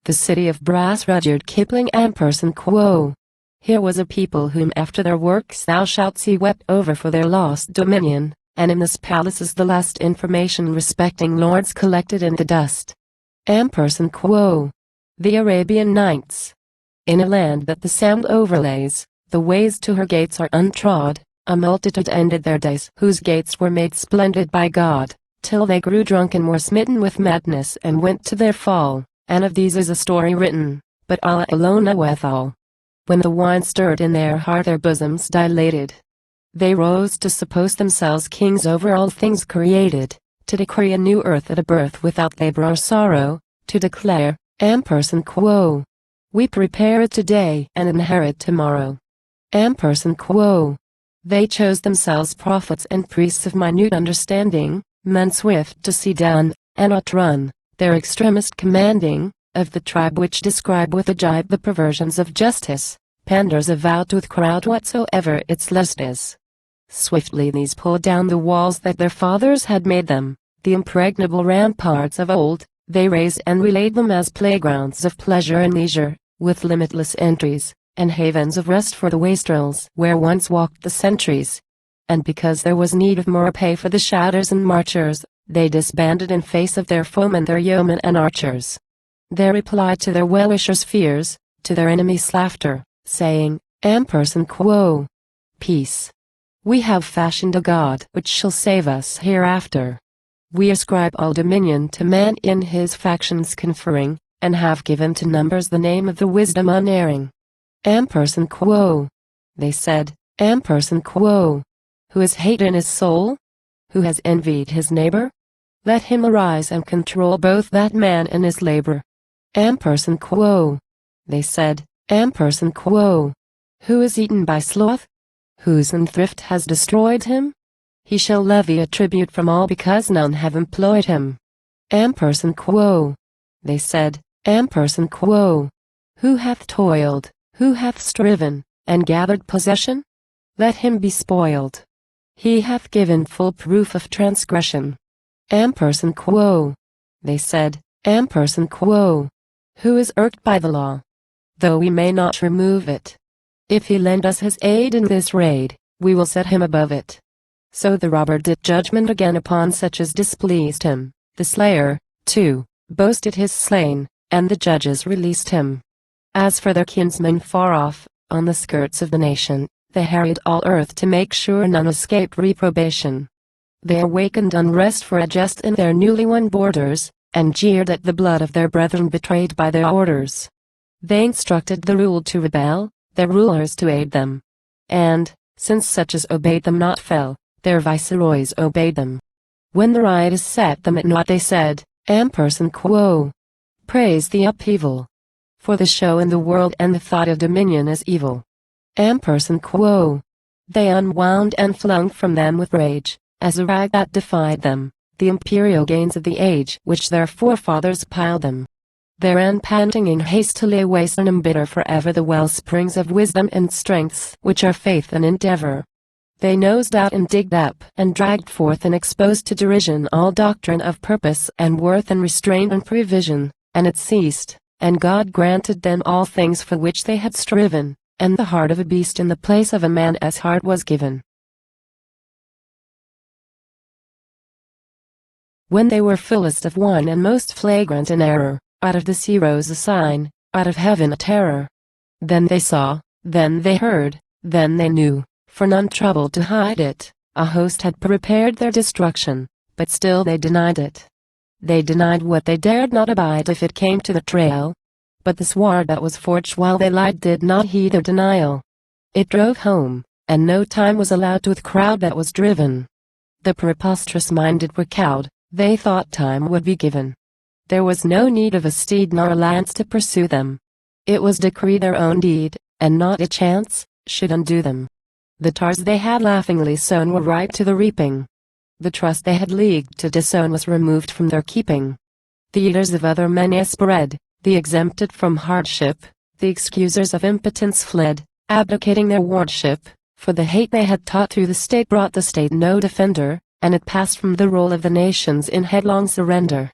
The city of brass. Rudyard Kipling. Quo. Here was a people whom after their works thou shalt see wept over for their lost dominion, and in this palace is the last information respecting lords collected in the dust. Quo. The Arabian Nights. In a land that the sand overlays, the ways to her gates are untrod, a multitude ended their days whose gates were made splendid by God, till they grew drunk and were smitten with madness and went to their fall, and of these is a story written, but Allah alone knoweth all. When the wine stirred in their heart their bosoms dilated. They rose to suppose themselves kings over all things created, to decree a new earth at a birth without labor or sorrow, to declare, Quo. We prepare it today and inherit tomorrow. Quo. They chose themselves prophets and priests of minute understanding, men swift to see down, and outrun, their extremist commanding, of the tribe which describe with a jibe the perversions of justice, panders avowed with crowd whatsoever its lust is. Swiftly these pulled down the walls that their fathers had made them, the impregnable ramparts of old, they raised and relaid them as playgrounds of pleasure and leisure, with limitless entries, and havens of rest for the wastrels where once walked the sentries. And because there was need of more pay for the shouters and marchers, they disbanded in face of their foemen their yeomen and archers. They replied to their well-wishers' fears, to their enemies' laughter, saying, Quo. Peace. We have fashioned a God which shall save us hereafter. We ascribe all dominion to man in his factions conferring, and have given to numbers the name of the wisdom unerring. Quo. They said, Quo. Who has hate in his soul? Who has envied his neighbor? Let him arise and control both that man and his labor. Quo. They said, Quo. Who is eaten by sloth? Whose unthrift has destroyed him? He shall levy a tribute from all because none have employed him. Quo. They said, Quo. Who hath toiled, who hath striven, and gathered possession? Let him be spoiled. He hath given full proof of transgression. Quo. They said, Quo. Who is irked by the law? Though we may not remove it. If he lend us his aid in this raid, we will set him above it. So the robber did judgment again upon such as displeased him, the slayer, too, boasted his slain, and the judges released him. As for their kinsmen far off, on the skirts of the nation, they harried all earth to make sure none escaped reprobation. They awakened unrest for a jest in their newly won borders, and jeered at the blood of their brethren betrayed by their orders. They instructed the ruled to rebel, their rulers to aid them. And, since such as obeyed them not fell, their viceroys obeyed them. When the rioters set them at naught they said, Quo. Praise the upheaval. For the show in the world and the thought of dominion is evil. Quo. They unwound and flung from them with rage, as a rag that defied them, the imperial gains of the age which their forefathers piled them. They ran panting in haste to lay waste and embitter forever the wellsprings of wisdom and strengths which are faith and endeavor. They nosed out and digged up and dragged forth and exposed to derision all doctrine of purpose and worth and restraint and prevision, and it ceased, and God granted them all things for which they had striven, and the heart of a beast in the place of a man as heart was given. When they were fullest of one and most flagrant in error, out of the sea rose a sign, out of heaven a terror. Then they saw, then they heard, then they knew, for none troubled to hide it, a host had prepared their destruction, but still they denied it. They denied what they dared not abide if it came to the trail. But the sword that was forged while they lied did not heed their denial. It drove home, and no time was allowed to the crowd that was driven. The preposterous-minded were cowed, they thought time would be given. There was no need of a steed nor a lance to pursue them. It was decreed their own deed, and not a chance, should undo them. The tares they had laughingly sown were ripe to the reaping. The trust they had leagued to disown was removed from their keeping. The eaters of other men spread, the exempted from hardship, the excusers of impotence fled, abdicating their wardship, for the hate they had taught through the state brought the state no defender, and it passed from the roll of the nations in headlong surrender.